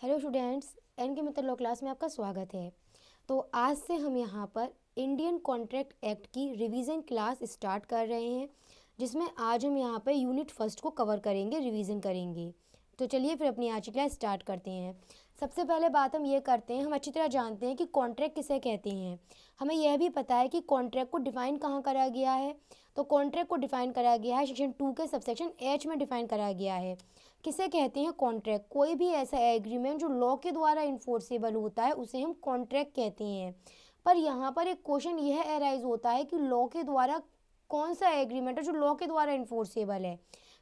Hello students, N के मित्र law class में आपका स्वागत है। तो आज से हम यहाँ पर इंडियन कॉन्ट्रैक्ट एक्ट की रिवीजन क्लास स्टार्ट कर रहे हैं, जिसमें आज हम यहाँ पर यूनिट फर्स्ट को कवर करेंगे, रिवीजन करेंगे। तो चलिए फिर अपनी आज की क्लास स्टार्ट करते हैं। सबसे पहले बात हम ये करते हैं, हम अच्छी तरह जानते हैं कि कॉन्ट्रैक्ट किसे कहते हैं। हमें यह भी पता है कि कॉन्ट्रैक्ट को डिफाइन कहाँ करा गया है। तो कॉन्ट्रैक्ट को डिफाइन करा गया है सेक्शन 2 के सबसेक्शन एच में डिफाइन करा गया है। किसे कहते हैं कॉन्ट्रैक्ट? कोई भी ऐसा एग्रीमेंट जो लॉ के द्वारा इन्फोर्सेबल होता है उसे हम कॉन्ट्रैक्ट कहते हैं। पर यहाँ पर एक क्वेश्चन यह अराइज होता है कि लॉ के द्वारा कौन सा एग्रीमेंट है जो लॉ के द्वारा इन्फोर्सेबल है,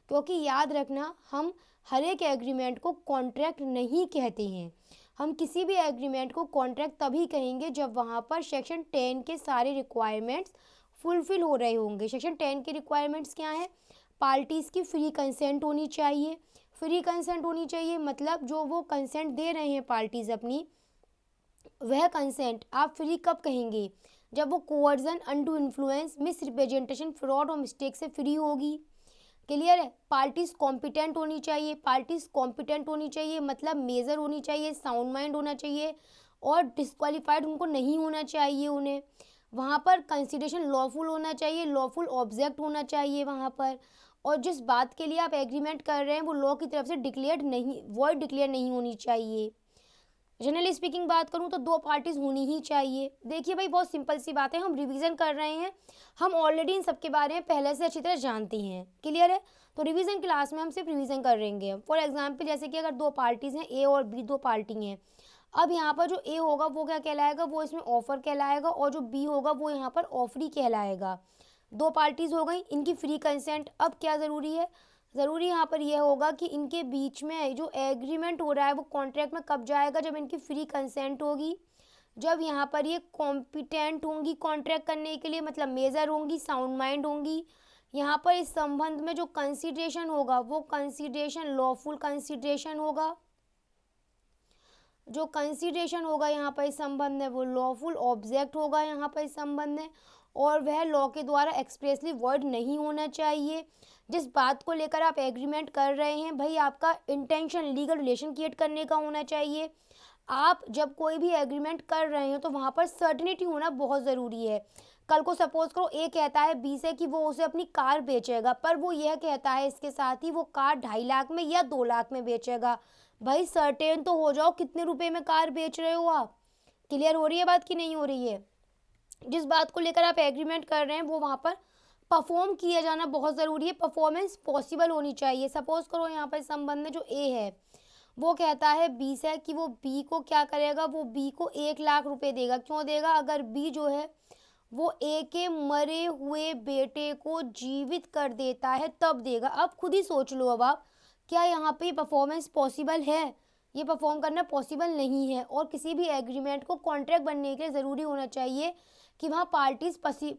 क्योंकि याद रखना हम हर एक एग्रीमेंट को कॉन्ट्रैक्ट नहीं कहते हैं। हम किसी भी एग्रीमेंट को कॉन्ट्रैक्ट तभी कहेंगे जब वहाँ पर सेक्शन 10 के सारे रिक्वायरमेंट्स फुलफिल हो रहे होंगे। सेक्शन 10 के रिक्वायरमेंट्स क्या है? पार्टीज़ की फ्री कंसेंट होनी चाहिए। फ्री कंसेंट होनी चाहिए मतलब जो वो कंसेंट दे रहे हैं पार्टीज़ अपनी, वह कंसेंट आप फ्री कब कहेंगे? जब वो coercion, undo influence, miss representation, fraud और मिस्टेक से फ्री होगी। क्लियर है? पार्टीज कॉम्पिटेंट होनी चाहिए। पार्टीज कॉम्पिटेंट होनी चाहिए मतलब मेजर होनी चाहिए, साउंड माइंड होना चाहिए और डिस्क्वालीफाइड उनको नहीं होना चाहिए उन्हें। वहाँ पर कंसिडरेशन लॉफुल होना चाहिए, लॉफुल ऑब्जेक्ट होना चाहिए वहाँ पर। और जिस बात के लिए आप एग्रीमेंट कर रहे हैं वो लॉ की तरफ से डिक्लेयर्ड नहीं, वॉइड डिक्लेयर नहीं होनी चाहिए। जनरली स्पीकिंग बात करूं तो 2 पार्टीज होनी ही चाहिए। देखिए भाई, बहुत सिंपल सी बात है, हम रिवीजन कर रहे हैं, हम ऑलरेडी इन सब के बारे में पहले से अच्छी तरह जानते हैं। क्लियर है? तो रिवीजन क्लास में हम सिर्फ रिवीजन करेंगे। फॉर एग्जांपल जैसे कि अगर 2 पार्टीज हैं, ए और बी 2 पार्टी हैं। अब यहाँ पर जो ए होगा वो क्या कहलाएगा? वो इसमें ऑफर कहलाएगा, और जो बी होगा वो यहाँ पर ऑफरी कहलाएगा। 2 पार्टीज हो गई, इनकी फ्री कंसेंट। अब क्या ज़रूरी है? ज़रूरी यहाँ पर यह होगा कि इनके बीच में जो एग्रीमेंट हो रहा है वो कॉन्ट्रैक्ट में कब जाएगा? जब इनकी फ्री कंसेंट होगी, जब यहाँ पर ये कॉम्पिटेंट होंगी कॉन्ट्रैक्ट करने के लिए, मतलब मेजर होंगी, साउंड माइंड होंगी। यहाँ पर इस संबंध में जो कंसिडरेशन होगा वो कंसिडरेशन लॉफुल कंसिडरेशन होगा। जो कंसिडरेशन होगा यहाँ पर इस संबंध में वो लॉफुल ऑब्जेक्ट होगा यहाँ पर इस संबंध में, और वह लॉ के द्वारा एक्सप्रेसली वर्ड नहीं होना चाहिए। जिस बात को लेकर आप एग्रीमेंट कर रहे हैं भाई, आपका इंटेंशन लीगल रिलेशन क्रिएट करने का होना चाहिए। आप जब कोई भी एग्रीमेंट कर रहे हैं तो वहाँ पर सर्टिनिटी होना बहुत ज़रूरी है। कल को सपोज करो ए कहता है बी से कि वो उसे अपनी कार बेचेगा, पर वो यह कहता है इसके साथ ही वो कार 2.5 लाख में या 2 लाख में बेचेगा। भाई सर्टेन तो हो जाओ कितने रुपए में कार बेच रहे हो आप। क्लियर हो रही है बात कि नहीं हो रही है? जिस बात को लेकर आप एग्रीमेंट कर रहे हैं वो वहाँ पर परफॉर्म किया जाना बहुत ज़रूरी है। परफॉर्मेंस पॉसिबल होनी चाहिए। सपोज करो यहाँ पर संबंध में जो ए है वो कहता है बी से कि वो बी को क्या करेगा? वो बी को 1 लाख रुपए देगा। क्यों देगा? अगर बी जो है वो ए के मरे हुए बेटे को जीवित कर देता है तब देगा। अब खुद ही सोच लो, अब आप क्या यहाँ पे परफॉर्मेंस पॉसिबल है? ये परफॉर्म करना पॉसिबल नहीं है। और किसी भी एग्रीमेंट को कॉन्ट्रैक्ट बनने के लिए ज़रूरी होना चाहिए कि वहाँ पार्टीज़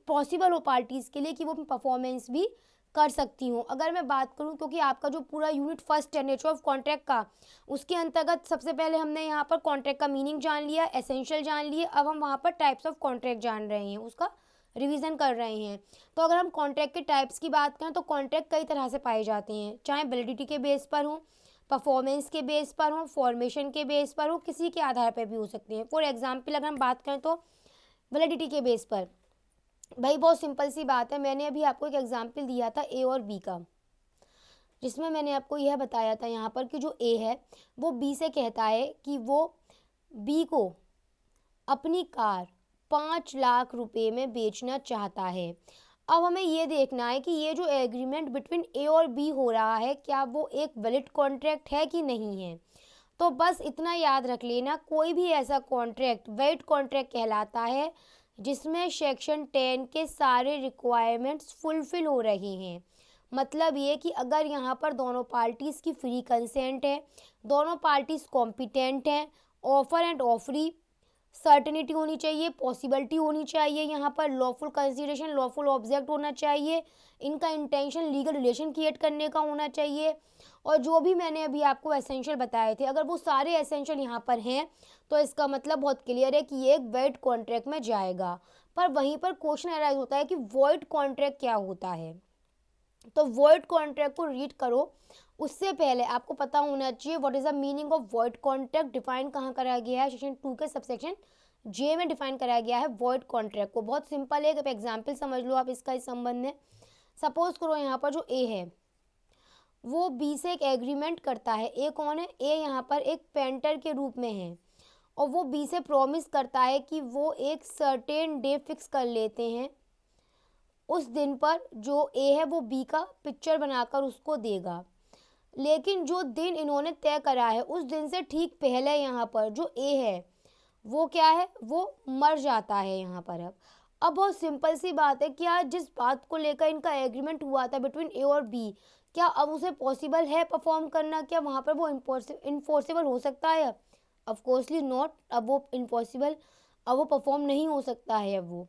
पॉसिबल हो पार्टीज़ के लिए कि वो परफॉर्मेंस भी कर सकती हूँ। अगर मैं बात करूँ, क्योंकि आपका जो पूरा यूनिट फर्स्ट है नेचर ऑफ कॉन्ट्रैक्ट का, उसके अंतर्गत सबसे पहले हमने यहाँ पर कॉन्ट्रैक्ट का मीनिंग जान लिया, एसेंशियल जान लिए। अब हम वहाँ पर टाइप्स ऑफ कॉन्ट्रैक्ट जान रहे हैं, उसका रिवीजन कर रहे हैं। तो अगर हम कॉन्ट्रैक्ट के टाइप्स की बात करें तो कॉन्ट्रैक्ट कई तरह से पाए जाते हैं, चाहे वैलिडिटी के बेस पर हो, परफॉर्मेंस के बेस पर हो, फॉर्मेशन के बेस पर हो, किसी के आधार पर भी हो सकते हैं। फॉर एग्जाम्पल अगर हम बात करें तो वैलिडिटी के बेस पर, भाई बहुत सिंपल सी बात है, मैंने अभी आपको एक एग्जाम्पल दिया था ए और बी का, जिसमें मैंने आपको यह बताया था यहाँ पर कि जो ए है वो बी से कहता है कि वो बी को अपनी कार 5 लाख रुपए में बेचना चाहता है। अब हमें ये देखना है कि ये जो एग्रीमेंट बिटवीन ए और बी हो रहा है क्या वो एक वैलिड कॉन्ट्रैक्ट है कि नहीं है। तो बस इतना याद रख लेना, कोई भी ऐसा कॉन्ट्रैक्ट वैलिड कॉन्ट्रैक्ट कहलाता है जिसमें सेक्शन 10 के सारे रिक्वायरमेंट्स फुलफिल हो रहे हैं। मतलब ये कि अगर यहाँ पर दोनों पार्टीज़ की फ्री कंसेंट है, दोनों पार्टीज़ कॉम्पिटेंट हैं, ऑफर एंड ऑफरी, सर्टेनिटी होनी चाहिए, पॉसिबिलिटी होनी चाहिए, यहाँ पर लॉफुल कंसिडरेशन, लॉफुल ऑब्जेक्ट होना चाहिए, इनका इंटेंशन लीगल रिलेशन क्रिएट करने का होना चाहिए, और जो भी मैंने अभी आपको एसेंशियल बताए थे अगर वो सारे एसेंशियल यहाँ पर हैं तो इसका मतलब बहुत क्लियर है कि ये एक वॉइड कॉन्ट्रैक्ट में जाएगा। पर वहीं पर क्वेश्चन अराइज होता है कि वॉइड कॉन्ट्रैक्ट क्या होता है। तो वॉइड कॉन्ट्रैक्ट को रीड करो, उससे पहले आपको पता होना चाहिए what is the meaning of void contract. Define कहाँ करा गया है, सेक्शन 2 के सबसेक्शन जे में डिफाइन कराया गया है वॉइड कॉन्ट्रैक्ट को। बहुत सिंपल है, एक एग्जाम्पल समझ लो आप इसका इस संबंध में। सपोज करो यहाँ पर जो ए है वो बी से एक एग्रीमेंट करता है। ए कौन है, ए यहाँ पर एक पेंटर के रूप में है, और वो बी से प्रॉमिस करता है कि वो एक सर्टेन डे फिक्स कर लेते हैं, उस दिन पर जो ए है वो बी का पिक्चर बनाकर उसको देगा। लेकिन जो दिन इन्होंने तय करा है उस दिन से ठीक पहले यहाँ पर जो ए है वो क्या है, वो मर जाता है यहाँ पर। अब बहुत सिंपल सी बात है, क्या जिस बात को लेकर इनका एग्रीमेंट हुआ था बिटवीन ए और बी, क्या अब उसे पॉसिबल है परफॉर्म करना, क्या वहाँ पर वो इनफोर्सेबल हो सकता है? Of coarsely not. अब वो इम्पॉसिबल, अब वो परफॉर्म नहीं हो सकता है। अब वो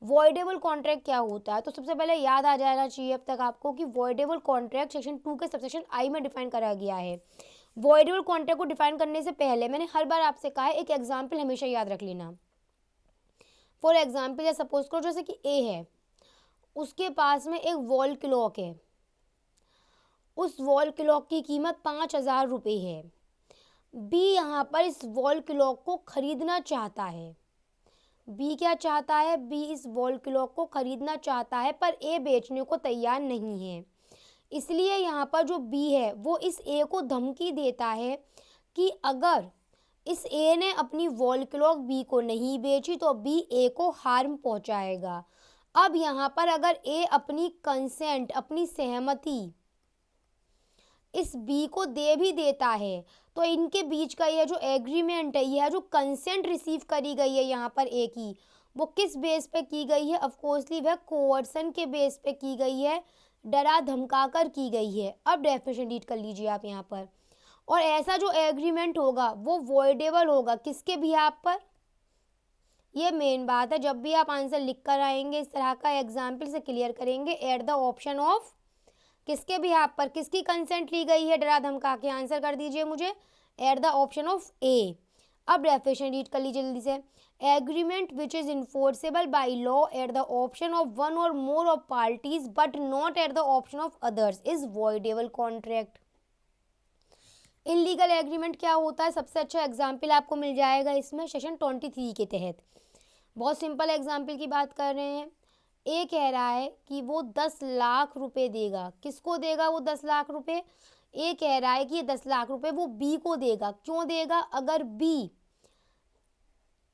वॉइडेबल कॉन्ट्रैक्ट क्या होता है, तो सबसे पहले याद आ जाना चाहिए अब तक आपको कि वॉइडेबल कॉन्ट्रैक्ट सेक्शन 2 के सबसेक्शन आई में डिफाइन करा गया है। वॉइडेबल कॉन्ट्रैक्ट को डिफाइन करने से पहले मैंने हर बार आपसे कहा है एक एग्जाम्पल हमेशा याद रख लेना। फॉर एग्जाम्पल या सपोज करो जैसे कि ए है, उसके पास में एक वॉल क्लॉक है, उस वॉल क्लॉक की कीमत 5,000 रुपये है। बी यहाँ पर इस वॉल क्लॉक को खरीदना चाहता है। बी क्या चाहता है, बी इस वॉल क्लॉक को खरीदना चाहता है, पर ए बेचने को तैयार नहीं है। इसलिए यहाँ पर जो बी है वो इस ए को धमकी देता है कि अगर इस ए ने अपनी वॉल क्लॉक बी को नहीं बेची तो बी ए को हार्म पहुंचाएगा। अब यहाँ पर अगर ए अपनी कंसेंट, अपनी सहमति इस बी को दे भी देता है तो इनके बीच का यह जो एग्रीमेंट है, यह जो कंसेंट रिसीव करी गई है यहाँ पर ए की, वो किस बेस पे की गई है? ऑफ कोर्सली वह कोवर्सन के बेस पे की गई है, डरा धमका कर की गई है। अब डेफिनेशन रीड कर लीजिए आप यहाँ पर। और ऐसा जो एग्रीमेंट होगा वो वॉइडेबल होगा किसके बिहाफ पर? ये मेन बात है, जब भी आप आंसर लिख कर आएंगे इस तरह का एग्जाम्पल से क्लियर करेंगे एट द ऑप्शन ऑफ, किसके बिहाफ पर, किसकी कंसेंट ली गई है डरा धमका के? आंसर कर दीजिए मुझे, at the option of A. अब डेफिनेशन रीड कर लीजिए जल्दी से। Agreement which is enforceable by law at the option of one or more of parties but not at the option of others is voidable contract. Illegal agreement क्या होता है? सबसे अच्छा एग्जाम्पल आपको मिल जाएगा इसमें सेक्शन 23 के तहत। बहुत सिंपल एग्जाम्पल की बात कर रहे हैं। ए कह रहा है कि वो 10 लाख रुपए देगा। किसको देगा वो 10 लाख रुपए? ए कह रहा है कि ये 10 लाख रुपए वो बी को देगा। क्यों देगा? अगर बी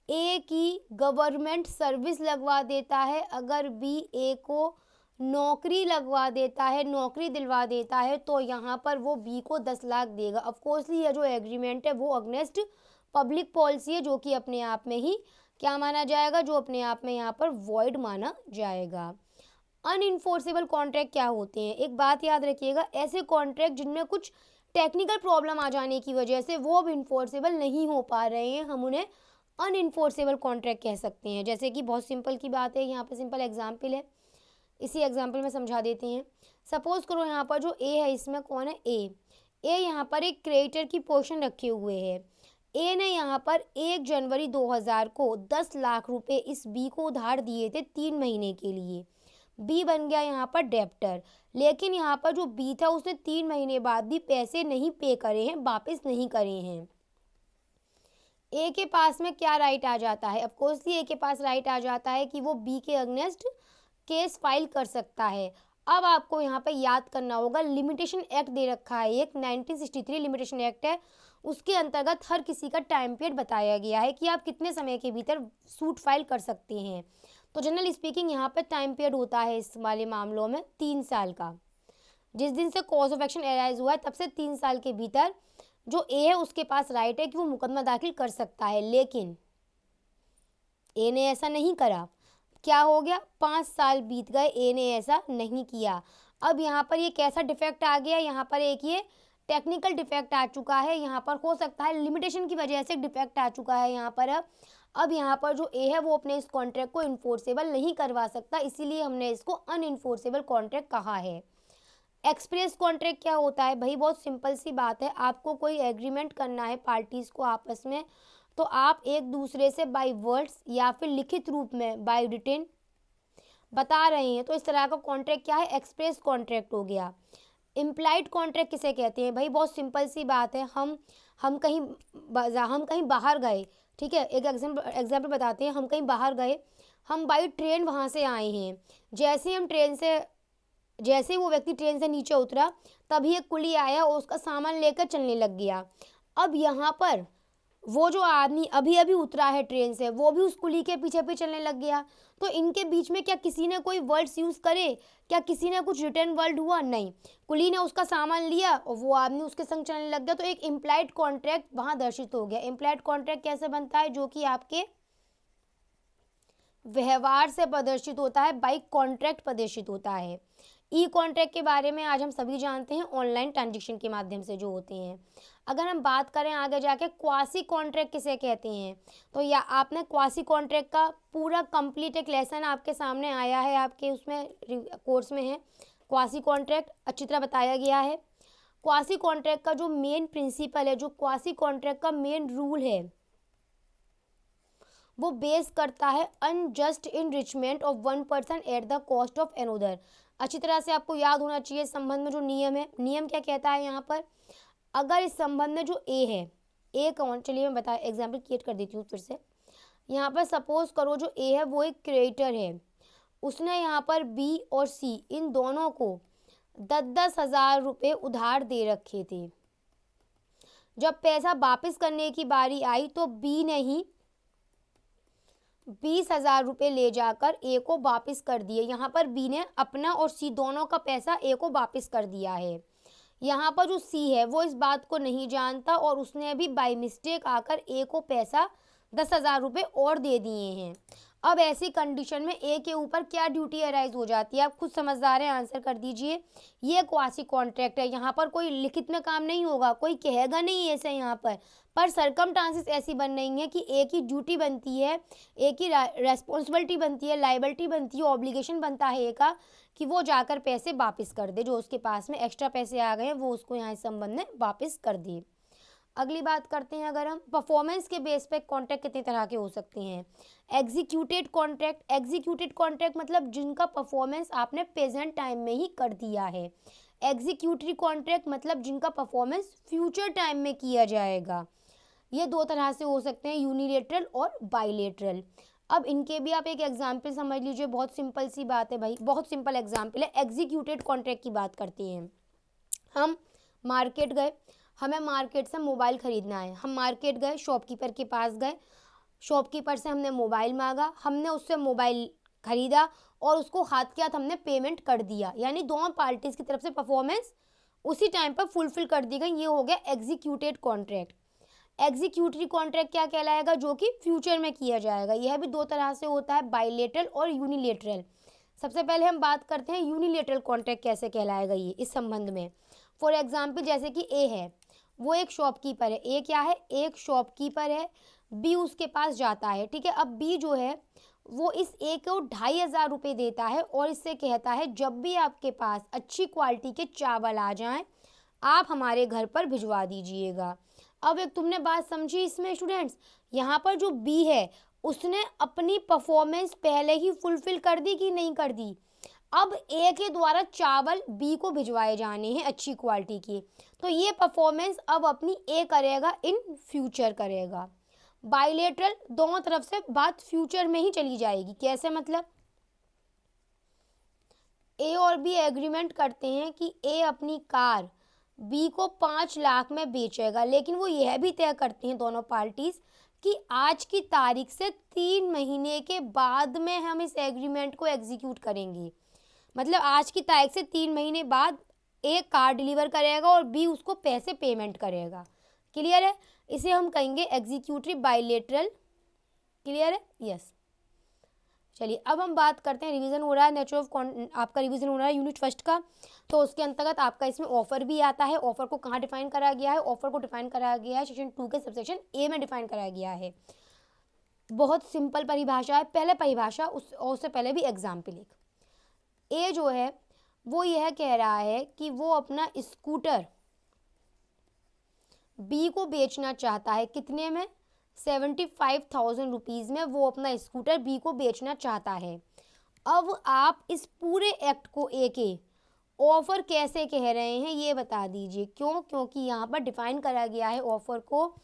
ए की गवर्नमेंट सर्विस लगवा देता है, अगर बी ए को नौकरी लगवा देता है, नौकरी दिलवा देता है, तो यहाँ पर वो बी को 10 लाख देगा। ऑफकोर्सली ये जो एग्रीमेंट है वो अगेंस्ट पब्लिक पॉलिसी है, जो कि अपने आप में ही क्या माना जाएगा, जो अपने आप में यहाँ पर वॉइड माना जाएगा। अनइन्फोर्सेबल कॉन्ट्रैक्ट क्या होते हैं? एक बात याद रखिएगा, ऐसे कॉन्ट्रैक्ट जिनमें कुछ टेक्निकल प्रॉब्लम आ जाने की वजह से वो अब इन्फोर्सेबल नहीं हो पा रहे हैं, हम उन्हें अनइन्फोर्सेबल कॉन्ट्रैक्ट कह सकते हैं। जैसे कि बहुत सिंपल की बात है, यहाँ पे सिंपल एग्जाम्पल है, इसी एग्जाम्पल में समझा देते हैं। सपोज करो यहाँ पर जो ए है, इसमें कौन है? ए यहाँ पर एक क्रेडिटर की पोजीशन रखे हुए है। ए ने यहाँ पर 1 जनवरी 2000 को 10 लाख रुपए इस बी को उधार दिए थे 3 महीने के लिए। बी बन गया यहाँ पर डेप्टर, लेकिन यहाँ पर जो बी था उसने 3 महीने बाद भी पैसे नहीं पे करे हैं, वापस नहीं करे हैं। ए के पास में क्या राइट आ जाता है? ऑफकोर्सली ए के पास राइट आ जाता है कि वो बी के अगेंस्ट केस फाइल कर सकता है। अब आपको यहाँ पे याद करना होगा, लिमिटेशन एक्ट दे रखा है, एक 1963 लिमिटेशन एक्ट है, उसके अंतर्गत हर किसी का टाइम पीरियड बताया गया है कि आप कितने समय के भीतर सूट फाइल कर सकते हैं। तो जनरल स्पीकिंग यहाँ पे टाइम पीरियड होता है इस वाले मामलों में 3 साल का। जिस दिन से कॉज ऑफ एक्शन एराइज हुआ है तब से 3 साल के भीतर जो ए है उसके पास राइट है कि वो मुकदमा दाखिल कर सकता है, लेकिन ए ने ऐसा नहीं करा। क्या हो गया? 5 साल बीत गए, ए ने ऐसा नहीं किया। अब यहाँ पर ये कैसा डिफेक्ट आ गया? यहाँ पर एक ये टेक्निकल डिफेक्ट आ चुका है, यहाँ पर हो सकता है लिमिटेशन की वजह से डिफेक्ट आ चुका है यहाँ पर। अब यहाँ पर जो ए है वो अपने इस कॉन्ट्रैक्ट को इन्फोर्सेबल नहीं करवा सकता, इसीलिए हमने इसको अनइन्फोर्सेबल कॉन्ट्रैक्ट कहा है। एक्सप्रेस कॉन्ट्रैक्ट क्या होता है भाई? बहुत सिंपल सी बात है, आपको कोई एग्रीमेंट करना है पार्टीज को आपस में, तो आप एक दूसरे से बाय वर्ड्स या फिर लिखित रूप में बाय रिटन बता रहे हैं, तो इस तरह का कॉन्ट्रैक्ट क्या है? एक्सप्रेस कॉन्ट्रैक्ट हो गया। इम्प्लाइड कॉन्ट्रैक्ट किसे कहते हैं भाई? बहुत सिंपल सी बात है। हम कहीं बाहर गए, ठीक है, एक एग्जाम्पल बताते हैं। हम कहीं बाहर गए, हम बाई ट्रेन वहाँ से आए हैं। जैसे ही वो व्यक्ति ट्रेन से नीचे उतरा, तभी एक कुली आया और उसका सामान लेकर चलने लग गया। अब यहाँ पर वो जो आदमी अभी अभी उतरा है ट्रेन से, वो भी उस कुली के पीछे पीछे चलने लग गया। तो इनके बीच में क्या किसी ने कोई वर्ड्स यूज़ करे? क्या किसी ने कुछ रिटर्न वर्ड हुआ? नहीं। कुली ने उसका सामान लिया और वो आदमी उसके संग चलने लग गया। तो एक इम्प्लाइड कॉन्ट्रैक्ट वहाँ दर्शित हो गया। इम्प्लाइड कॉन्ट्रैक्ट कैसे बनता है? जो कि आपके व्यवहार से प्रदर्शित होता है, बाई कॉन्ट्रैक्ट प्रदर्शित होता है। ई कॉन्ट्रैक्ट के बारे में आज हम सभी जानते हैं, ऑनलाइन ट्रांजेक्शन के माध्यम से जो होते हैं। अगर हम बात करें आगे जाके क्वासी कॉन्ट्रैक्ट किसे कहते हैं, तो या आपने क्वासी कॉन्ट्रैक्ट का पूरा कंप्लीट एक लेसन आपके सामने आया है, आपके उसमें कोर्स में है। क्वासी कॉन्ट्रैक्ट अच्छी तरह बताया गया है। क्वासी कॉन्ट्रैक्ट का जो मेन प्रिंसिपल है, जो क्वासी कॉन्ट्रैक्ट का मेन रूल है, वो बेस करता है unjust enrichment of one person at the cost of another. अच्छी तरह से आपको याद होना चाहिए इस संबंध में जो नियम है। नियम क्या कहता है यहाँ पर? अगर इस संबंध में जो ए है, ए कौन, चलिए मैं बता एग्जाम्पल क्रिएट कर देती हूँ फिर से। यहाँ पर सपोज करो जो ए है वो एक क्रिएटर है, उसने यहाँ पर बी और सी इन दोनों को 10-10 हज़ार रुपये उधार दे रखे थे। जब पैसा वापस करने की बारी आई तो बी ने ही 20,000 रुपये ले जाकर ए को वापस कर दिए। यहाँ पर बी ने अपना और सी दोनों का पैसा ए को वापस कर दिया है। यहाँ पर जो सी है वो इस बात को नहीं जानता और उसने भी बाय मिस्टेक आकर ए को पैसा 10,000 रुपये और दे दिए हैं। अब ऐसी कंडीशन में ए के ऊपर क्या ड्यूटी अराइज हो जाती है? आप खुद समझदार हैं, आंसर कर दीजिए। ये क्वासी कॉन्ट्रैक्ट है। यहाँ पर कोई लिखित में काम नहीं होगा, कोई कहेगा नहीं ऐसे यहाँ पर सर्कमस्टांसेस ऐसी बन रही हैं कि ए की ड्यूटी बनती है, ए की रेस्पॉन्सिबिलिटी बनती है, लाइबिलिटी बनती है, ऑब्लिगेशन बनता है ए का कि वो जाकर पैसे वापस कर दे। जो उसके पास में एक्स्ट्रा पैसे आ गए हैं वो उसको यहाँ इस संबंध में वापस कर दिए। अगली बात करते हैं, अगर हम परफॉर्मेंस के बेस पे कॉन्ट्रैक्ट कितने तरह के हो सकते हैं। Executed contract. एग्जीक्यूटेड कॉन्ट्रैक्ट मतलब जिनका परफॉर्मेंस आपने प्रेजेंट टाइम में ही कर दिया है। एग्जीक्यूटरी कॉन्ट्रैक्ट मतलब जिनका परफॉर्मेंस फ्यूचर टाइम में किया जाएगा। ये दो तरह से हो सकते हैं, यूनिलेटरल और बाइलेटरल। अब इनके भी आप एक एग्जाम्पल समझ लीजिए, बहुत सिंपल सी बात है भाई, बहुत सिंपल एग्जाम्पल है। एग्जीक्यूटेड कॉन्ट्रैक्ट की बात करते हैं। हम मार्केट गए, हमें मार्केट से मोबाइल ख़रीदना है। हम मार्केट गए, शॉपकीपर के पास गए, शॉपकीपर से हमने मोबाइल मांगा, हमने उससे मोबाइल ख़रीदा और उसको हाथ के हाथ हमने पेमेंट कर दिया। यानी दोनों पार्टीज़ की तरफ से परफॉर्मेंस उसी टाइम पर फुलफिल कर दी गई। ये हो गया एग्जीक्यूटेड कॉन्ट्रैक्ट। एग्जीक्यूटरी कॉन्ट्रैक्ट क्या कहलाएगा? जो कि फ्यूचर में किया जाएगा। यह भी दो तरह से होता है, बाइलेटरल और यूनिलेटरल। सबसे पहले हम बात करते हैं यूनिलेटरल कॉन्ट्रैक्ट कैसे कहलाएगा ये इस संबंध में। फॉर एग्जाम्पल जैसे कि ए है, वो एक शॉपकीपर है। ए क्या है? एक शॉपकीपर है। बी उसके पास जाता है, ठीक है। अब बी जो है वो इस ए को 2,500 रुपये देता है और इससे कहता है जब भी आपके पास अच्छी क्वालिटी के चावल आ जाएं आप हमारे घर पर भिजवा दीजिएगा। अब एक तुमने बात समझी इसमें स्टूडेंट्स, यहाँ पर जो बी है उसने अपनी परफॉर्मेंस पहले ही फुलफिल कर दी कि नहीं कर दी? अब ए के द्वारा चावल बी को भिजवाए जाने हैं अच्छी क्वालिटी की, तो ये परफॉर्मेंस अब अपनी ए करेगा, इन फ्यूचर करेगा। बाइलेटरल दोनों तरफ से बात फ्यूचर में ही चली जाएगी। कैसे मतलब? ए और बी एग्रीमेंट करते हैं कि ए अपनी कार बी को 5 लाख में बेचेगा, लेकिन वो यह भी तय करते हैं दोनों पार्टीज कि आज की तारीख से 3 महीने के बाद में हम इस एग्रीमेंट को एग्जीक्यूट करेंगे। मतलब आज की तारीख से 3 महीने बाद ए कार डिलीवर करेगा और बी उसको पैसे पेमेंट करेगा। क्लियर है? इसे हम कहेंगे एग्जीक्यूटरी बाइलेटरल। क्लियर है? यस। चलिए अब हम बात करते हैं, रिवीजन हो रहा है नेचर ऑफ आपका रिवीजन हो रहा है यूनिट फर्स्ट का, तो उसके अंतर्गत आपका इसमें ऑफर भी आता है। ऑफर को कहाँ डिफाइन करा गया है? ऑफर को डिफाइन करा गया है सेक्शन 2 के सबसेक्शन ए में डिफाइन करा गया है। बहुत सिंपल परिभाषा है। पहले परिभाषा उससे पहले भी एग्जाम्पल एक। ए जो है वो यह कह रहा है कि वो अपना स्कूटर बी को बेचना चाहता है। कितने में? 75,000 रुपीज़ में वो अपना स्कूटर बी को बेचना चाहता है। अब आप इस पूरे एक्ट को ए के ऑफर कैसे कह रहे हैं ये बता दीजिए। क्यों? क्योंकि यहाँ पर डिफाइन करा गया है ऑफर को,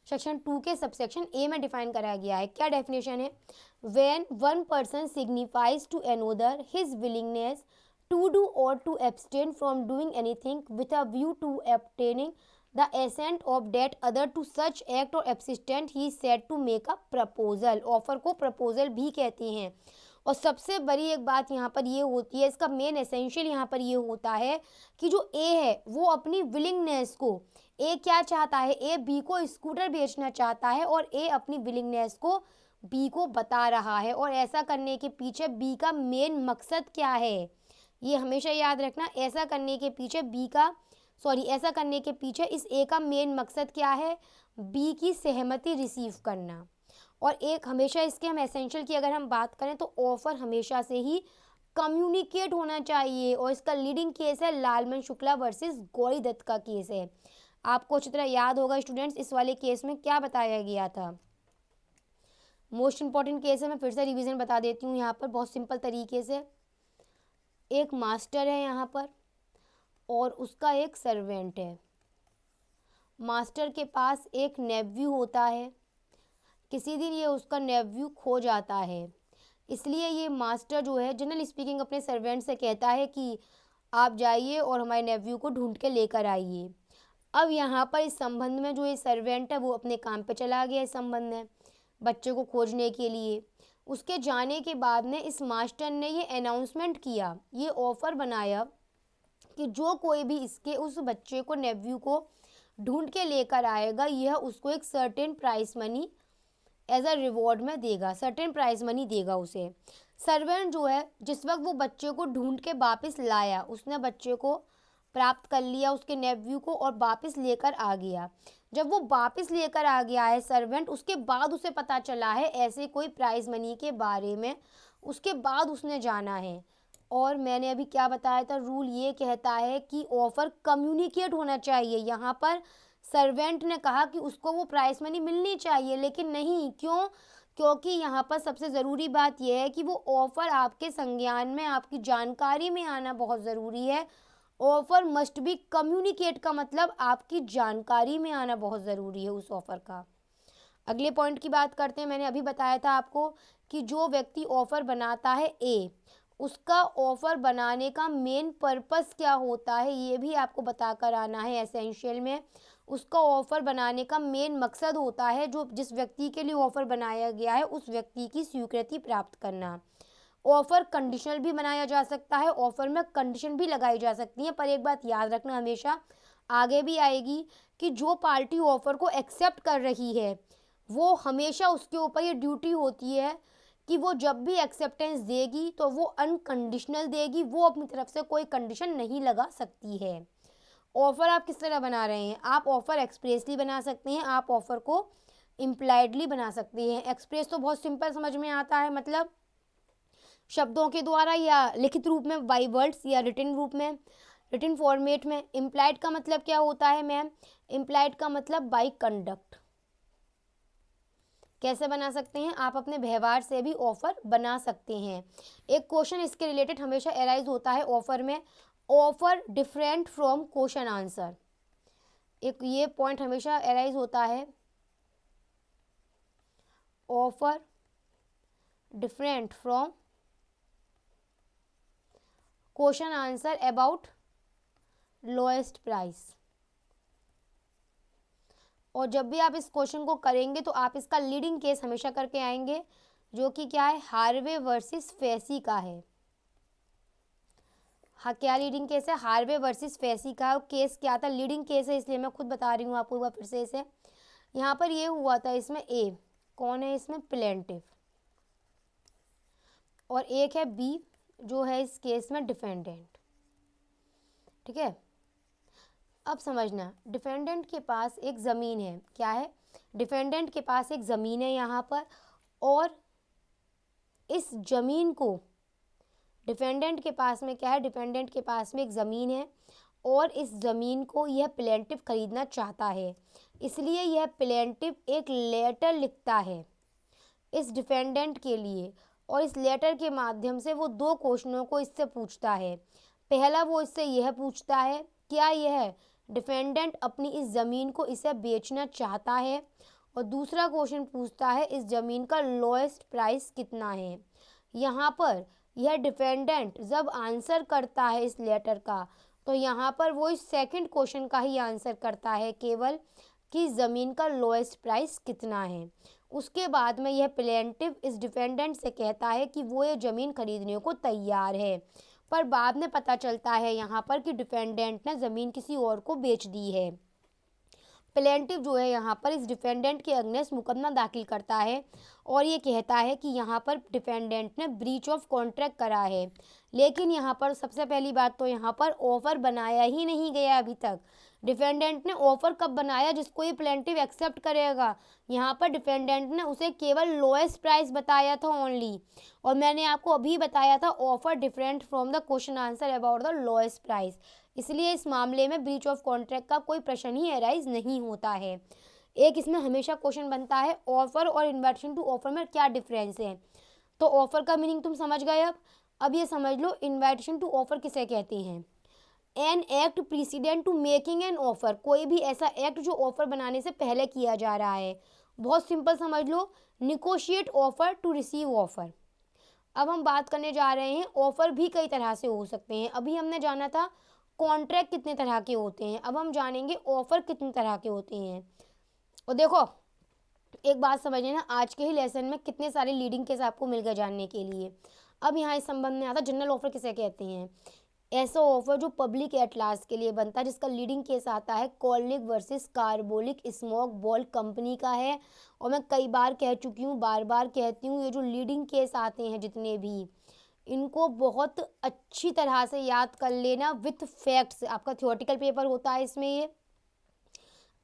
सेक्शन 2 के सबसेक्शन ए में डिफाइन करा गया है। क्या डेफिनेशन है? When one person signifies to another his willingness to do or to abstain from doing anything with a view to obtaining the assent of that other to such act or abstent he is said to make a proposal। Offer को proposal भी कहते हैं। और सबसे बड़ी एक बात यहाँ पर ये होती है, इसका मेन एसेंशियल यहाँ पर ये होता है कि जो ए है वो अपनी विलिंगनेस को, ए क्या चाहता है, ए बी को स्कूटर बेचना चाहता है और ए अपनी विलिंगनेस को बी को बता रहा है। और ऐसा करने के पीछे बी का मेन मकसद क्या है, ये हमेशा याद रखना। ऐसा करने के पीछे ऐसा करने के पीछे इस ए का मेन मकसद क्या है? बी की सहमति रिसीव करना। और एक हमेशा इसके हम एसेंशियल की अगर हम बात करें तो ऑफर हमेशा से ही कम्युनिकेट होना चाहिए। और इसका लीडिंग केस है लालमन शुक्ला वर्सेस गौरी दत्त का केस है। आपको अच्छी तरह याद होगा स्टूडेंट्स, इस वाले केस में क्या बताया गया था। मोस्ट इंपॉर्टेंट केस है, मैं फिर से रिवीजन बता देती हूँ यहाँ पर बहुत सिंपल तरीके से। एक मास्टर है यहाँ पर और उसका एक सर्वेंट है। मास्टर के पास एक नेव्यू होता है। किसी दिन ये उसका नेव्यू खो जाता है, इसलिए ये मास्टर जो है जनरल स्पीकिंग अपने सर्वेंट से कहता है कि आप जाइए और हमारे नेव्यू को ढूंढ के लेकर आइए। अब यहाँ पर इस संबंध में जो ये सर्वेंट है वो अपने काम पे चला गया इस संबंध में बच्चे को खोजने के लिए। उसके जाने के बाद में इस मास्टर ने ये अनाउंसमेंट किया, ये ऑफ़र बनाया कि जो कोई भी इसके उस बच्चे को नेव्यू को ढूंढ के लेकर आएगा यह उसको एक certain prize money as a reward में देगा, सर्टेन प्राइस मनी देगा उसे। सर्वेंट जो है जिस वक्त वो बच्चे को ढूंढ के वापस लाया, उसने बच्चे को प्राप्त कर लिया उसके नेव्यू को और वापस लेकर आ गया। जब वो वापस लेकर आ गया है सर्वेंट, उसके बाद उसे पता चला है ऐसे कोई प्राइस मनी के बारे में, उसके बाद उसने जाना है। और मैंने अभी क्या बताया था, रूल ये कहता है कि ऑफ़र कम्युनिकेट होना चाहिए। यहाँ पर सर्वेंट ने कहा कि उसको वो प्राइस मनी मिलनी चाहिए, लेकिन नहीं। क्यों? क्योंकि यहाँ पर सबसे ज़रूरी बात यह है कि वो ऑफ़र आपके संज्ञान में, आपकी जानकारी में आना बहुत ज़रूरी है। ऑफ़र मस्ट बी कम्युनिकेट का मतलब आपकी जानकारी में आना बहुत ज़रूरी है उस ऑफ़र का। अगले पॉइंट की बात करते हैं। मैंने अभी बताया था आपको कि जो व्यक्ति ऑफ़र बनाता है ए, उसका ऑफ़र बनाने का मेन पर्पस क्या होता है ये भी आपको बता कर आना है एसेंशियल में। उसका ऑफ़र बनाने का मेन मकसद होता है जो जिस व्यक्ति के लिए ऑफ़र बनाया गया है उस व्यक्ति की स्वीकृति प्राप्त करना। ऑफ़र कंडीशनल भी बनाया जा सकता है, ऑफ़र में कंडीशन भी लगाई जा सकती हैं, पर एक बात याद रखना हमेशा आगे भी आएगी कि जो पार्टी ऑफ़र को एक्सेप्ट कर रही है वो हमेशा उसके ऊपर ये ड्यूटी होती है कि वो जब भी एक्सेप्टेंस देगी तो वो अनकंडीशनल देगी, वो अपनी तरफ से कोई कंडीशन नहीं लगा सकती है। ऑफ़र आप किस तरह बना रहे हैं? आप ऑफ़र एक्सप्रेसली बना सकते हैं, आप ऑफ़र को इम्प्लाइडली बना सकते हैं। एक्सप्रेस तो बहुत सिंपल समझ में आता है, मतलब शब्दों के द्वारा या लिखित रूप में बाय वर्ड्स या रिटन रूप में, रिटन फॉर्मेट में। इम्प्लाइड का मतलब क्या होता है मैम? इम्प्लाइड का मतलब बाय कंडक्ट। कैसे बना सकते हैं? आप अपने व्यवहार से भी ऑफ़र बना सकते हैं। एक क्वेश्चन इसके रिलेटेड हमेशा एराइज होता है ऑफ़र में, offer different from question answer. एक ये पॉइंट हमेशा एराइज होता है, offer different from question answer about lowest price. और जब भी आप इस क्वेश्चन को करेंगे तो आप इसका लीडिंग केस हमेशा करके आएंगे, जो कि क्या है? हार्वे वर्सेस फेसी का है। हाँ, क्या लीडिंग केस है? हार्वे वर्सेस फेसी का केस क्या था? लीडिंग केस है, इसलिए मैं खुद बता रही हूँ आपको एक बार फिर से इसे। यहाँ पर ये हुआ था, इसमें ए कौन है? इसमें प्लेंटिव, और एक है बी जो है इस केस में डिफेंडेंट। ठीक है, अब समझना, डिफेंडेंट के पास एक ज़मीन है। क्या है? डिफेंडेंट के पास एक ज़मीन है यहाँ पर, और इस ज़मीन को डिफेंडेंट के पास में क्या है? डिफेंडेंट के पास में एक ज़मीन है और इस ज़मीन को यह प्लेंटिव खरीदना चाहता है। इसलिए यह प्लेंटिव एक लेटर लिखता है इस डिफेंडेंट के लिए, और इस लेटर के माध्यम से वो दो क्वेश्चनों को इससे पूछता है। पहला वो इससे यह पूछता है क्या यह डिफेंडेंट अपनी इस ज़मीन को इसे बेचना चाहता है, और दूसरा क्वेश्चन पूछता है इस ज़मीन का लोएस्ट प्राइस कितना है। यहाँ पर यह डिफेंडेंट जब आंसर करता है इस लेटर का, तो यहाँ पर वो इस सेकंड क्वेश्चन का ही आंसर करता है केवल कि ज़मीन का लोएस्ट प्राइस कितना है। उसके बाद में यह प्लेंटिव इस डिफेंडेंट से कहता है कि वो ये ज़मीन खरीदने को तैयार है, पर बाद में पता चलता है यहाँ पर कि डिफेंडेंट ने ज़मीन किसी और को बेच दी है। प्लेंटिव जो है यहाँ पर इस डिफेंडेंट के अगेंस्ट मुकदमा दाखिल करता है और ये कहता है कि यहाँ पर डिफेंडेंट ने ब्रीच ऑफ कॉन्ट्रैक्ट करा है। लेकिन यहाँ पर सबसे पहली बात तो यहाँ पर ऑफर बनाया ही नहीं गया अभी तक। डिफेंडेंट ने ऑफर कब बनाया जिसको ये प्लेंटिव एक्सेप्ट करेगा। यहाँ पर डिफेंडेंट ने उसे केवल लोएस्ट प्राइस बताया था ओनली, और मैंने आपको अभी बताया था offer different from the question answer about the lowest price. इसलिए इस मामले में ब्रीच ऑफ कॉन्ट्रैक्ट का कोई प्रश्न ही अराइज नहीं होता है। एक इसमें हमेशा क्वेश्चन बनता है ऑफर और इन्विटेशन टू ऑफर में क्या डिफरेंस है। तो ऑफर का मीनिंग तुम समझ गए। अब ये समझ लो इन्विटेशन टू ऑफर किसे कहते हैं। An act precedent to making an offer, कोई भी ऐसा एक्ट जो ऑफर बनाने से पहले किया जा रहा है। बहुत सिंपल समझ लो, negotiate offer to receive offer. अब हम बात करने जा रहे हैं ऑफर भी कई तरह से हो सकते हैं। अभी हमने जाना था कॉन्ट्रैक्ट कितने तरह के होते हैं, अब हम जानेंगे ऑफर कितने तरह के होते हैं। और देखो एक बात समझ लेना, आज के ही लेसन में कितने सारे लीडिंग केस आपको मिल गए जानने के लिए। अब यहाँ इस संबंध में आता जनरल ऑफर किसे कहते हैं। ऐसा ऑफर जो पब्लिक एट लार्ज के लिए बनता है, जिसका लीडिंग केस आता है colic versus carbolic smoke ball company का है। और मैं कई बार कह चुकी हूँ, बार बार कहती हूँ, ये जो लीडिंग केस आते हैं जितने भी, इनको बहुत अच्छी तरह से याद कर लेना विथ फैक्ट्स। आपका थ्योरेटिकल पेपर होता है इसमें, ये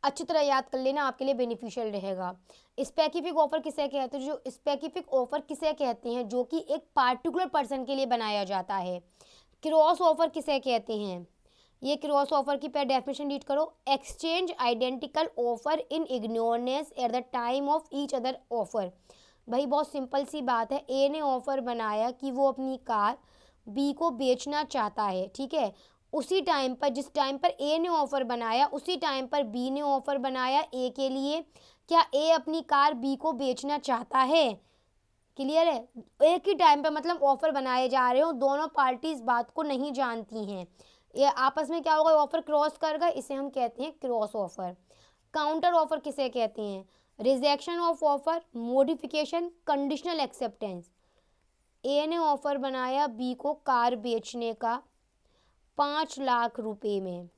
अच्छी तरह याद कर लेना, आपके लिए बेनिफिशियल रहेगा। स्पेसिफिक ऑफर किसे कहते हैं, जो स्पेसिफिक ऑफर किसे कहते हैं जो कि एक पार्टिकुलर पर्सन के लिए बनाया जाता है। क्रॉस ऑफर किसे कहते हैं, ये क्रॉस ऑफर की पहले डेफिनेशन रीड करो। Exchange identical offer in ignorance at the time of each other offer. भाई बहुत सिंपल सी बात है, ए ने ऑफर बनाया कि वो अपनी कार बी को बेचना चाहता है, ठीक है। उसी टाइम पर, जिस टाइम पर ए ने ऑफर बनाया, उसी टाइम पर बी ने ऑफर बनाया ए के लिए। क्या ए अपनी कार बी को बेचना चाहता है? क्लियर है। एक ही टाइम पे मतलब ऑफर बनाए जा रहे हो, दोनों पार्टी इस बात को नहीं जानती हैं, ये आपस में क्या होगा, ऑफर क्रॉस कर गए, इसे हम कहते हैं क्रॉस ऑफर। काउंटर ऑफर किसे कहते हैं, rejection of offer, modification, conditional acceptance. A ने ऑफर बनाया बी को कार बेचने का 5 लाख रुपए में।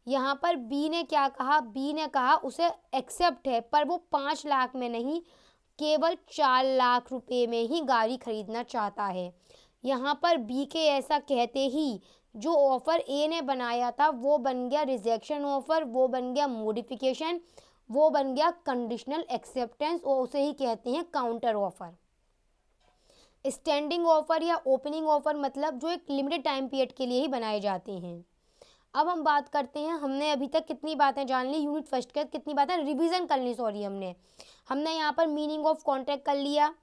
यहाँ पर बी ने क्या कहा, बी ने कहा उसे एक्सेप्ट है, पर वो 5 लाख में नहीं, केवल 4 लाख रुपए में ही गाड़ी खरीदना चाहता है। यहाँ पर बी के ऐसा कहते ही जो ऑफर ए ने बनाया था वो बन गया रिजेक्शन ऑफर, वो बन गया मॉडिफिकेशन, वो बन गया कंडीशनल एक्सेप्टेंस, और उसे ही कहते हैं काउंटर ऑफर। स्टैंडिंग ऑफर या ओपनिंग ऑफर मतलब जो एक लिमिटेड टाइम पीरियड के लिए ही बनाए जाते हैं। अब हम बात करते हैं, हमने अभी तक कितनी बातें जान ली, यूनिट फर्स्ट के कितनी बातें रिवीजन कर ली, सॉरी हमने यहाँ पर मीनिंग ऑफ कॉन्ट्रैक्ट कर लिया,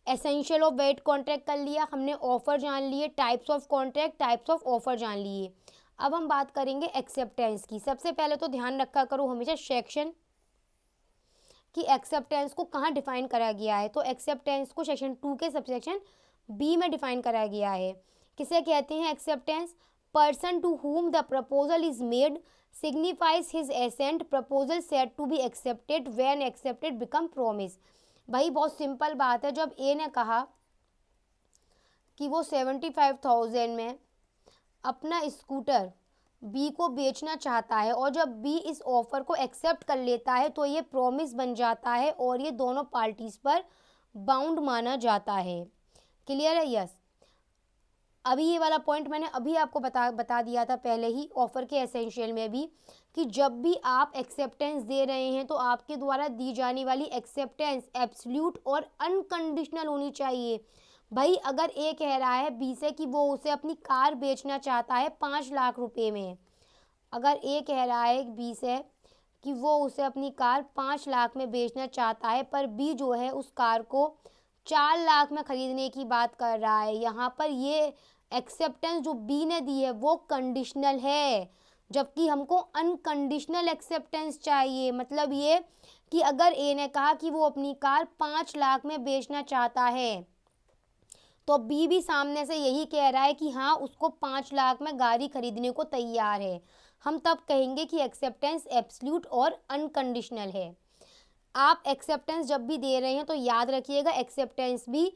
एसेंशियल ऑफ वेट कॉन्ट्रैक्ट कर लिया, हमने ऑफर जान लिए, types of contract, types of offer जान लिए। अब हम बात करेंगे एक्सेप्टेंस की। सबसे पहले तो ध्यान रखा करो हमेशा सेक्शन कि एक्सेप्टेंस को कहाँ डिफाइन करा गया है। तो एक्सेप्टेंस को सेक्शन 2 के सबसेक्शन बी में डिफाइन करा गया है। किसे कहते हैं acceptance, person to whom the proposal is made signifies his assent, proposal said to be accepted, when accepted become promise। भाई बहुत सिंपल बात है, जब ए ने कहा कि वो 75,000 में अपना स्कूटर बी को बेचना चाहता है, और जब बी इस ऑफर को एक्सेप्ट कर लेता है तो ये प्रॉमिस बन जाता है और ये दोनों पार्टीज पर बाउंड माना जाता है। क्लियर है? यस। अभी ये वाला पॉइंट मैंने अभी आपको बता दिया था पहले ही ऑफर के एसेंशियल में भी, कि जब भी आप एक्सेप्टेंस दे रहे हैं तो आपके द्वारा दी जाने वाली एक्सेप्टेंस एब्सोल्यूट और अनकंडीशनल होनी चाहिए। भाई अगर ए कह रहा है बी से कि वो उसे अपनी कार बेचना चाहता है 5 लाख रुपए में, अगर ए कह रहा है बी से कि वो उसे अपनी कार 5 लाख में बेचना चाहता है, पर बी जो है उस कार को 4 लाख में ख़रीदने की बात कर रहा है, यहाँ पर ये एक्सेप्टेंस जो बी ने दी है वो कंडीशनल है, जबकि हमको अनकंडीशनल एक्सेप्टेंस चाहिए। मतलब ये कि अगर ए ने कहा कि वो अपनी कार 5 लाख में बेचना चाहता है, तो बी भी सामने से यही कह रहा है कि हाँ उसको 5 लाख में गाड़ी खरीदने को तैयार है, हम तब कहेंगे कि एक्सेप्टेंस एब्सोल्यूट और अनकंडीशनल है। आप एक्सेप्टेंस जब भी दे रहे हैं तो याद रखिएगा एक्सेप्टेंस भी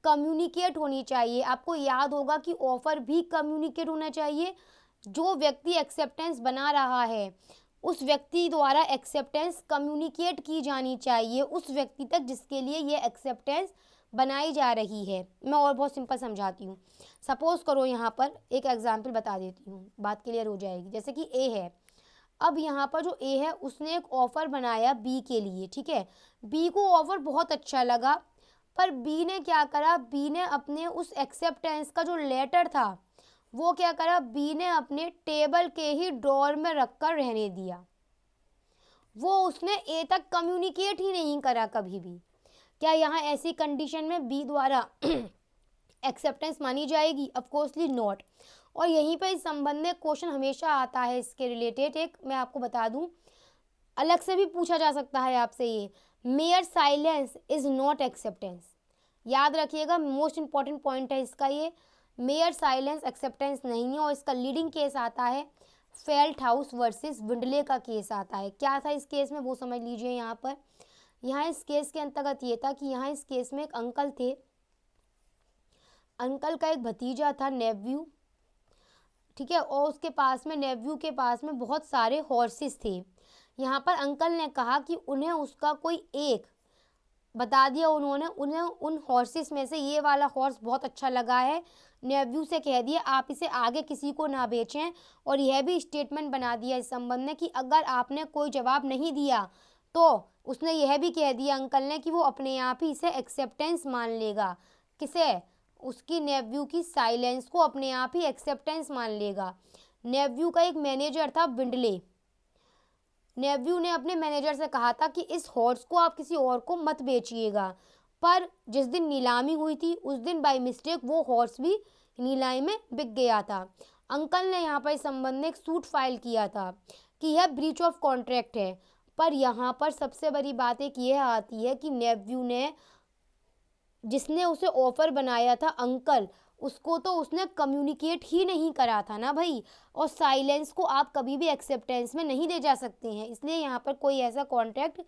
कम्युनिकेट होनी चाहिए। आपको याद होगा कि ऑफर भी कम्युनिकेट होना चाहिए। जो व्यक्ति एक्सेप्टेंस बना रहा है उस व्यक्ति द्वारा एक्सेप्टेंस कम्युनिकेट की जानी चाहिए उस व्यक्ति तक जिसके लिए ये एक्सेप्टेंस बनाई जा रही है। मैं और बहुत सिंपल समझाती हूँ। सपोज करो यहाँ पर एक एग्जाम्पल बता देती हूँ, बात क्लियर हो जाएगी। जैसे कि ए है, अब यहाँ पर जो ए है उसने एक ऑफ़र बनाया बी के लिए, ठीक है। बी को ऑफ़र बहुत अच्छा लगा, पर बी ने क्या करा, बी ने अपने उस एक्सेप्टेंस का जो लेटर था वो क्या करा, बी ने अपने टेबल के ही ड्रॉअर में रख कर रहने दिया। वो उसने ए तक कम्युनिकेट ही नहीं करा कभी भी। क्या यहाँ ऐसी कंडीशन में बी द्वारा एक्सेप्टेंस मानी जाएगी? ऑफकोर्सली नॉट। और यहीं पर इस संबंध में क्वेश्चन हमेशा आता है इसके रिलेटेड, एक मैं आपको बता दूं, अलग से भी पूछा जा सकता है आपसे ये, mayor silence is not acceptance. याद रखिएगा, मोस्ट इंपॉर्टेंट पॉइंट है इसका ये, मेयर साइलेंस एक्सेप्टेंस नहीं है। और इसका लीडिंग केस आता है फेल्ट हाउस वर्सेस विंडले का केस आता है। क्या था इस केस में वो समझ लीजिए। यहाँ पर यहाँ इस केस के अंतर्गत ये था कि यहाँ इस केस में एक अंकल थे, अंकल का एक भतीजा था नेव्यू, ठीक है, और उसके पास में नेव्यू के पास में बहुत सारे हॉर्सेस थे। यहाँ पर अंकल ने कहा कि उन्हें उसका कोई एक बता दिया, उन्होंने उन्हें उन हॉर्सेस में से ये वाला हॉर्स बहुत अच्छा लगा है। नेव्यू से कह दिया आप इसे आगे किसी को ना बेचें, और यह भी स्टेटमेंट बना दिया इस संबंध में कि अगर आपने कोई जवाब नहीं दिया तो उसने यह भी कह दिया अंकल ने कि वो अपने आप ही इसे एक्सेप्टेंस मान लेगा। किसे? उसकी नेव्यू की साइलेंस को अपने आप ही एक्सेप्टेंस मान लेगा। नेव्यू का एक मैनेजर था विंडले। नेव्यू ने अपने मैनेजर से कहा था कि इस हॉर्स को आप किसी और को मत बेचिएगा, पर जिस दिन नीलामी हुई थी उस दिन बाय मिस्टेक वो हॉर्स भी नीलामी में बिक गया था। अंकल ने यहाँ पर इस संबंध में एक सूट फाइल किया था कि यह ब्रीच ऑफ कॉन्ट्रैक्ट है। पर यहाँ पर सबसे बड़ी बात एक ये आती है कि नेव्यू ने, जिसने उसे ऑफर बनाया था अंकल, उसको तो उसने कम्युनिकेट ही नहीं करा था ना भाई। और साइलेंस को आप कभी भी एक्सेप्टेंस में नहीं ले जा सकते हैं, इसलिए यहाँ पर कोई ऐसा कॉन्ट्रैक्ट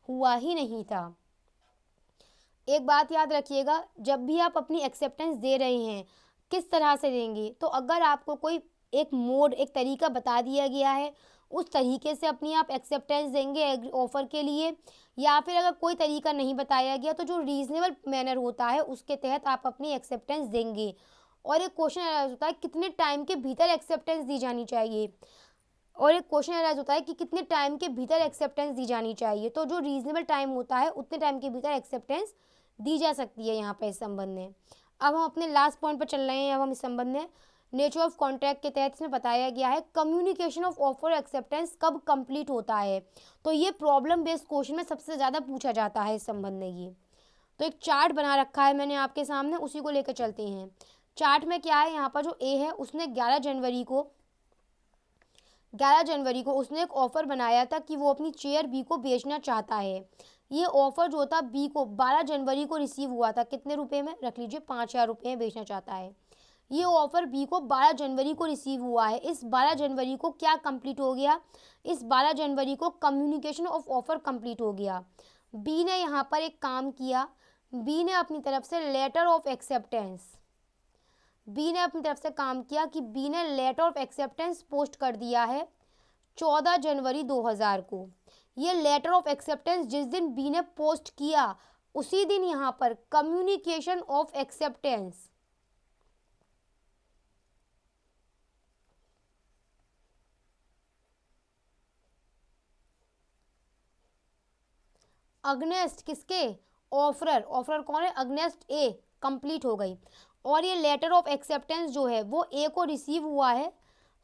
हुआ ही नहीं था। एक बात याद रखिएगा, जब भी आप अपनी एक्सेप्टेंस दे रहे हैं किस तरह से देंगे, तो अगर आपको कोई एक मोड, एक तरीका बता दिया गया है उस तरीके से अपनी आप एक्सेप्टेंस देंगे ऑफ़र के लिए, या फिर अगर कोई तरीका नहीं बताया गया तो जो रीज़नेबल मैनर होता है उसके तहत आप अपनी एक्सेप्टेंस देंगे। और एक क्वेश्चन अराइज होता है कितने टाइम के भीतर एक्सेप्टेंस दी जानी चाहिए, और एक क्वेश्चन अराइज होता है कि कितने टाइम के भीतर एक्सेप्टेंस दी जानी चाहिए। तो जो रीज़नेबल टाइम होता है उतने टाइम के भीतर एक्सेप्टेंस दी जा सकती है यहाँ पर इस संबंध में। अब हम अपने लास्ट पॉइंट पर चल रहे हैं। अब हम इस संबंध में नेचर ऑफ कॉन्ट्रैक्ट के तहत इसमें बताया गया है कम्युनिकेशन ऑफ ऑफर एक्सेप्टेंस कब कंप्लीट होता है। तो ये प्रॉब्लम बेस्ड क्वेश्चन में सबसे ज़्यादा पूछा जाता है इस संबंध में। ये तो एक चार्ट बना रखा है मैंने आपके सामने, उसी को लेकर चलते हैं। चार्ट में क्या है, यहाँ पर जो ए है उसने 11 जनवरी को उसने एक ऑफ़र बनाया था कि वो अपनी चेयर बी को बेचना चाहता है। ये ऑफ़र जो था बी को 12 जनवरी को रिसीव हुआ था। कितने रुपए में? रख लीजिए 5,000 रुपये में बेचना चाहता है। ये ऑफ़र बी को 12 जनवरी को रिसीव हुआ है। इस 12 जनवरी को क्या कंप्लीट हो गया? इस 12 जनवरी को कम्युनिकेशन ऑफ ऑफ़र कंप्लीट हो गया। बी ने यहाँ पर एक काम किया, बी ने अपनी तरफ से लेटर ऑफ एक्सेप्टेंस, बी ने अपनी तरफ से काम किया कि बी ने लेटर ऑफ एक्सेप्टेंस पोस्ट कर दिया है 14 जनवरी 2000 को। ये लेटर ऑफ एक्सेप्टेंस जिस दिन बी ने पोस्ट किया उसी दिन यहाँ पर कम्युनिकेशन ऑफ एक्सेप्टेंस, अगेंस्ट किसके? ऑफरर। ऑफरर कौन है? अगेंस्ट ए कंप्लीट हो गई। और ये लेटर ऑफ एक्सेप्टेंस जो है वो ए को रिसीव हुआ है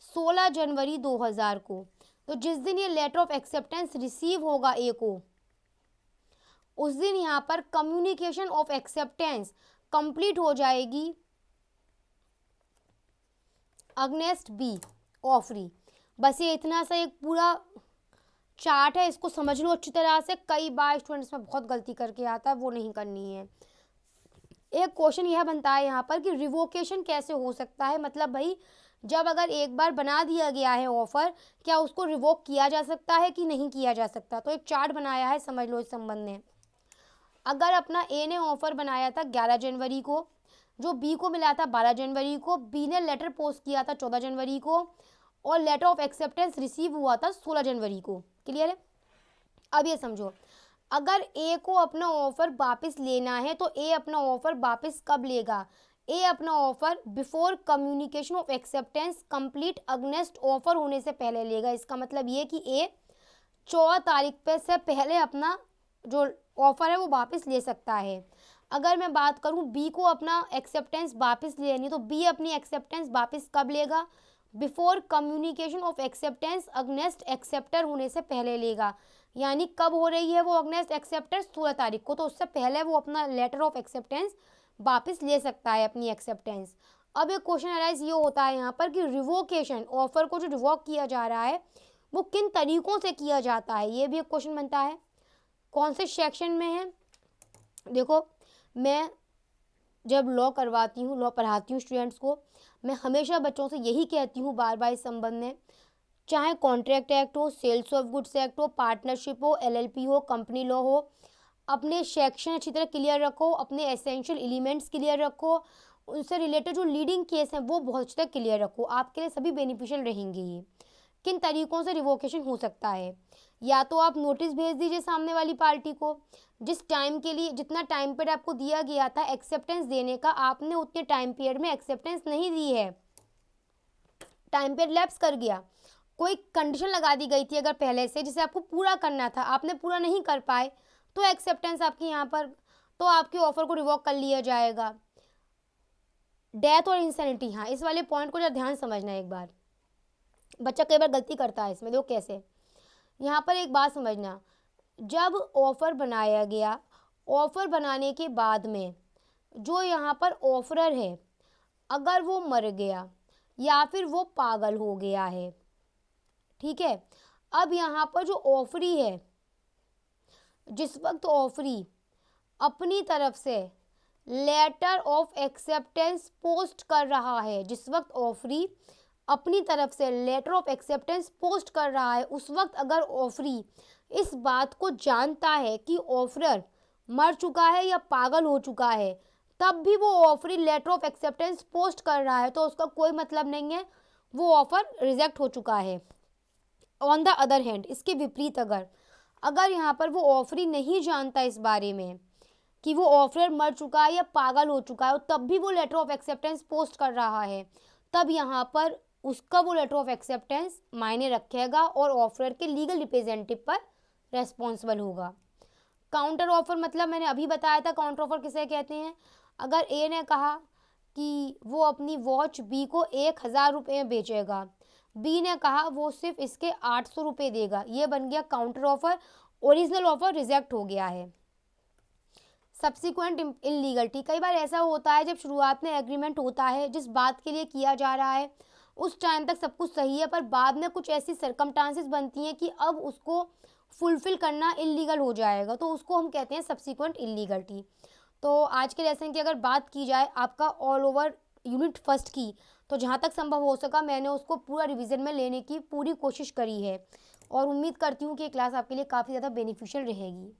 16 जनवरी 2000 को। तो जिस दिन ये लेटर ऑफ एक्सेप्टेंस रिसीव होगा ए को, उस दिन यहाँ पर कम्युनिकेशन ऑफ एक्सेप्टेंस कंप्लीट हो जाएगी अगेंस्ट बी ऑफरी। बस ये इतना सा एक पूरा चार्ट है, इसको समझ लो अच्छी तरह से। कई बार स्टूडेंट्स में बहुत गलती करके आता है, वो नहीं करनी है। एक क्वेश्चन यह बनता है यहाँ पर कि रिवोकेशन कैसे हो सकता है, मतलब भाई जब अगर एक बार बना दिया गया है ऑफर, क्या उसको रिवोक किया जा सकता है कि नहीं किया जा सकता। तो एक चार्ट बनाया है, समझ लो इस संबंध में। अगर अपना ए ने ऑफर बनाया था 11 जनवरी को, जो बी को मिला था 12 जनवरी को, बी ने लेटर पोस्ट किया था 14 जनवरी को, और लेटर ऑफ एक्सेप्टेंस रिसीव हुआ था 16 जनवरी को। क्लियर है। अब ये समझो, अगर ए को अपना ऑफर वापस लेना है तो ए अपना ऑफर वापस कब लेगा। ए अपना offer before communication of acceptance complete against offer होने से पहले लेगा। इसका मतलब ये कि ए 14 तारीख पे से पहले अपना जो ऑफर है वो वापस ले सकता है। अगर मैं बात करूं बी को अपना एक्सेप्टेंस वापस लेनी, तो बी अपनी एक्सेप्टेंस वापस कब लेगा, before communication of acceptance against acceptor होने से पहले लेगा। यानी कब हो रही है वो अगेंस्ट एक्सेप्टर, 16 तारीख को, तो उससे पहले वो अपना लेटर ऑफ एक्सेप्टेंस वापस ले सकता है, अपनी एक्सेप्टेंस। अब एक क्वेश्चन अराइज ये होता है यहाँ पर कि रिवोकेशन, ऑफर को जो रिवोक किया जा रहा है वो किन तरीकों से किया जाता है, ये भी एक क्वेश्चन बनता है। कौन से सेक्शन में है। देखो, मैं जब लॉ करवाती हूँ, लॉ पढ़ाती हूँ स्टूडेंट्स को, मैं हमेशा बच्चों से यही कहती हूँ बार बार इस संबंध में, चाहे कॉन्ट्रैक्ट एक्ट हो, सेल्स ऑफ गुड्स एक्ट हो, पार्टनरशिप हो, एलएलपी हो, कंपनी लॉ हो, अपने सेक्शन अच्छी तरह क्लियर रखो, अपने एसेंशियल एलिमेंट्स क्लियर रखो, उनसे रिलेटेड जो लीडिंग केस हैं वो बहुत अच्छी तरह क्लियर रखो। आपके लिए सभी बेनिफिशियल रहेंगे ये। किन तरीकों से रिवोकेशन हो सकता है, या तो आप नोटिस भेज दीजिए सामने वाली पार्टी को, जिस टाइम के लिए जितना टाइम पीरियड आपको दिया गया था एक्सेप्टेंस देने का, आपने उतने टाइम पीरियड में एक्सेप्टेंस नहीं दी है, टाइम पीरियड लैप्स कर गया, कोई कंडीशन लगा दी गई थी अगर पहले से जिसे आपको पूरा करना था, आपने पूरा नहीं कर पाए, तो एक्सेप्टेंस आपकी यहाँ पर, तो आपके ऑफर को रिवोक कर लिया जाएगा। डेथ और इंसैनिटी, हाँ इस वाले पॉइंट को जरा ध्यान समझना है एक बार, बच्चा कई बार गलती करता है इसमें। देखो कैसे, यहाँ पर एक बात समझना, जब ऑफर बनाया गया, ऑफर बनाने के बाद में जो यहाँ पर ऑफरर है, अगर वो मर गया या फिर वो पागल हो गया है, ठीक है, अब यहाँ पर जो ऑफरी है, जिस वक्त ऑफरी अपनी तरफ से लेटर ऑफ एक्सेप्टेंस पोस्ट कर रहा है, जिस वक्त ऑफरी अपनी तरफ से लेटर ऑफ एक्सेप्टेंस पोस्ट कर रहा है, उस वक्त अगर ऑफरी इस बात को जानता है कि ऑफरर मर चुका है या पागल हो चुका है, तब भी वो offeree letter of acceptance post कर रहा है, तो उसका कोई मतलब नहीं है, वो ऑफर रिजेक्ट हो चुका है। ऑन द अदर हैंड, इसके विपरीत अगर यहाँ पर वो ऑफरी नहीं जानता इस बारे में कि वो ऑफरर मर चुका है या पागल हो चुका है, तब भी वो लेटर ऑफ एक्सेप्टेंस पोस्ट कर रहा है, तब यहाँ पर उसका वो लेटर ऑफ एक्सेप्टेंस मायने रखेगा और ऑफरर के लीगल रिप्रेजेंटेटिव पर रेस्पॉन्सिबल होगा। काउंटर ऑफर मतलब मैंने अभी बताया था, काउंटर ऑफर किसे कहते हैं। अगर ए ने कहा कि वो अपनी वॉच बी को 1000 रुपये में बेचेगा, बी ने कहा वो सिर्फ इसके 800 रुपये देगा, ये बन गया counter offer, original offer reject हो गया है। सब्सिक्वेंट इलीगलिटी, कई बार ऐसा होता है जब शुरुआत में एग्रीमेंट होता है, जिस बात के लिए किया जा रहा है उस टाइम तक सब कुछ सही है, पर बाद में कुछ ऐसी सर्कमस्टांसेस बनती हैं कि अब उसको फुलफिल करना इलीगल हो जाएगा, तो उसको हम कहते हैं सब्सिक्वेंट इलीगलिटी। तो आज के लेसन की अगर बात की जाए आपका ऑल ओवर यूनिट फर्स्ट की, तो जहाँ तक संभव हो सका मैंने उसको पूरा रिवीजन में लेने की पूरी कोशिश करी है, और उम्मीद करती हूँ कि ये क्लास आपके लिए काफ़ी ज़्यादा बेनिफिशियल रहेगी।